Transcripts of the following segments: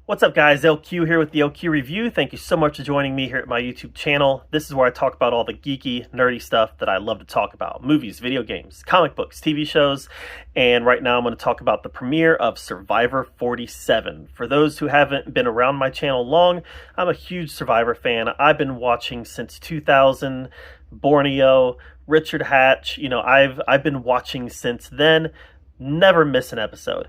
What's up, guys? LQ here with the LQ Review. Thank you so much for joining me here at my YouTube channel. This is where I talk about all the geeky, nerdy stuff that I love to talk about. Movies, video games, comic books, TV shows, and right now I'm going to talk about the premiere of Survivor 47. For those who haven't been around my channel long, I'm a huge Survivor fan. I've been watching since 2000, Borneo, Richard Hatch. I've been watching since then. Never miss an episode.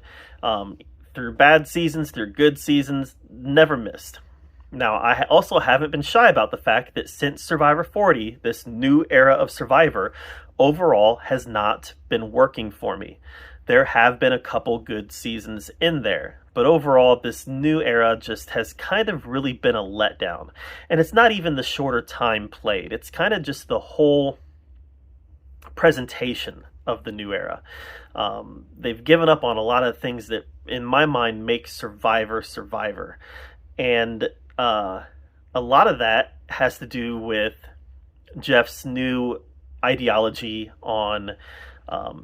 Through bad seasons, through good seasons, never missed. Now, I also haven't been shy about the fact that since Survivor 40, this new era of Survivor, overall has not been working for me. There have been a couple good seasons in there, but overall, this new era just has kind of really been a letdown. And it's not even the shorter time played. It's kind of just the whole presentation of the new era. They've given up on a lot of things that, in my mind, make Survivor. And a lot of that has to do with Jeff's new ideology on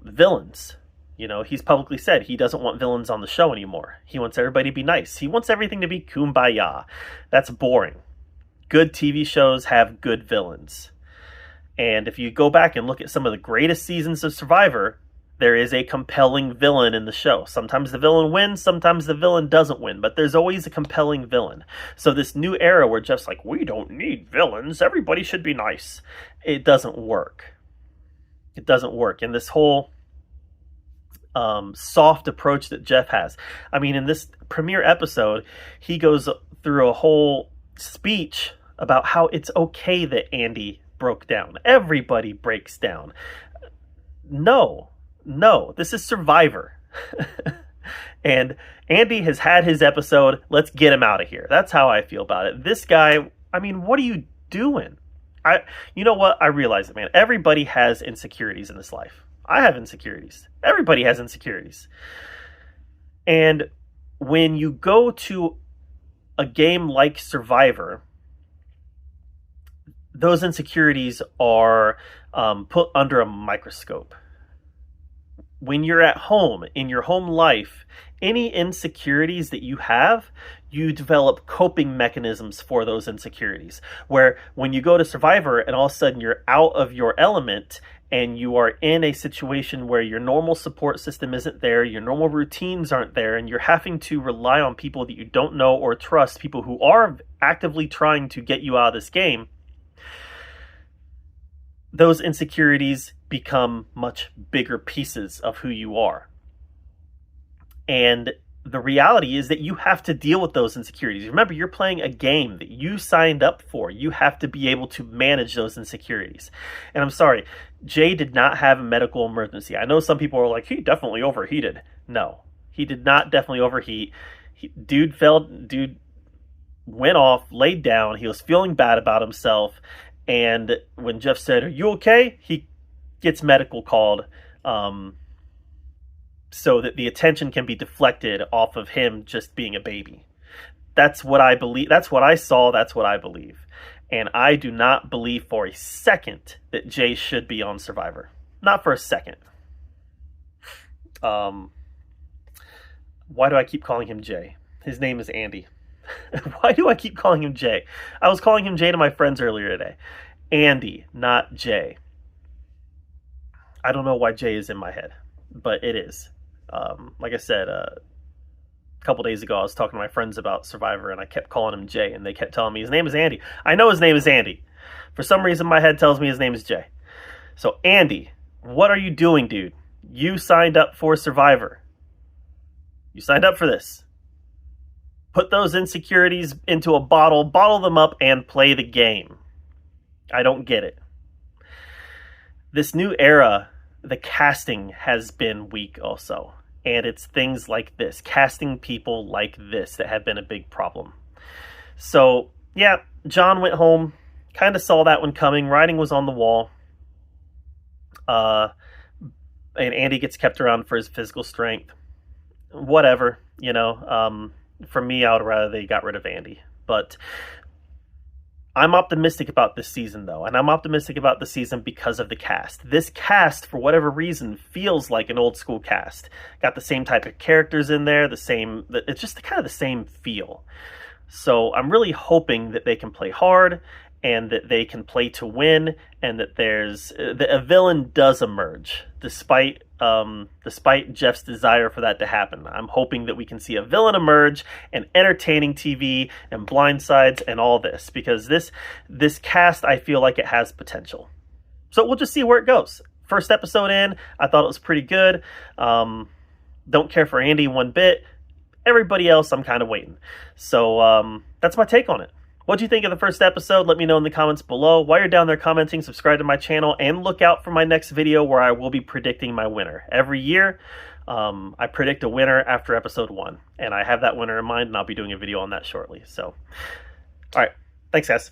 villains. He's publicly said he doesn't want villains on the show anymore. He wants everybody to be nice. He wants everything to be kumbaya. That's boring. Good TV shows have good villains. And if you go back and look at some of the greatest seasons of Survivor, there is a compelling villain in the show. Sometimes the villain wins, sometimes the villain doesn't win, but there's always a compelling villain. So this new era where Jeff's like, we don't need villains, everybody should be nice. It doesn't work. It doesn't work. And this whole soft approach that Jeff has. I mean, in this premiere episode, he goes through a whole speech about how it's okay that Andy broke down. Everybody breaks down. No, this is Survivor. And Andy has had his episode. Let's get him out of here. That's how I feel about it. This guy, I mean, what are you doing? You know what? I realize it, man. Everybody has insecurities in this life. I have insecurities. Everybody has insecurities. And when you go to a game like Survivor, those insecurities are put under a microscope. When you're at home, in your home life, any insecurities that you have, you develop coping mechanisms for those insecurities. Where when you go to Survivor and all of a sudden you're out of your element and you are in a situation where your normal support system isn't there, your normal routines aren't there, and you're having to rely on people that you don't know or trust, people who are actively trying to get you out of this game, those insecurities become much bigger pieces of who you are. And the reality is that you have to deal with those insecurities. Remember, you're playing a game that you signed up for. You have to be able to manage those insecurities. And I'm sorry, Jay did not have a medical emergency. I know some people are like, he definitely overheated. No, he did not definitely overheat. Dude went off, laid down. He was feeling bad about himself. And when Jeff said, "Are you okay?" he gets medical called so that the attention can be deflected off of him just being a baby. That's what I believe. That's what I saw. That's what I believe. And I do not believe for a second that Jay should be on Survivor. Not for a second. Why do I keep calling him Jay? His name is Andy. Why do I keep calling him Jay? I was calling him Jay to my friends earlier today. Andy, not Jay. I don't know why Jay is in my head, but it is. Like I said, a couple days ago, I was talking to my friends about Survivor, and I kept calling him Jay, and they kept telling me his name is Andy. I know his name is Andy. For some reason, my head tells me his name is Jay. So, Andy, what are you doing, dude? You signed up for Survivor. You signed up for this. Put those insecurities into a bottle them up, and play the game. I don't get it. This new era, the casting has been weak also. And it's things like this, casting people like this, that have been a big problem. So, yeah, John went home, kind of saw that one coming. Writing was on the wall. And Andy gets kept around for his physical strength. Whatever, For me, I would rather they got rid of Andy. But I'm optimistic about this season, though, and I'm optimistic about the season because of the cast. This cast, for whatever reason, feels like an old school cast. Got the same type of characters in there, it's just kind of the same feel. So I'm really hoping that they can play hard and that they can play to win, and that a villain does emerge despite Jeff's desire for that to happen. I'm hoping that we can see a villain emerge, and entertaining TV and Blindsides and all this, because this cast, I feel like it has potential. So we'll just see where it goes. First episode in, I thought it was pretty good. Don't care for Andy one bit. Everybody else, I'm kind of waiting. So that's my take on it. What do you think of the first episode? Let me know in the comments below. While you're down there commenting, subscribe to my channel, and look out for my next video where I will be predicting my winner. Every year, I predict a winner after episode 1, and I have that winner in mind, and I'll be doing a video on that shortly. So, all right. Thanks, guys.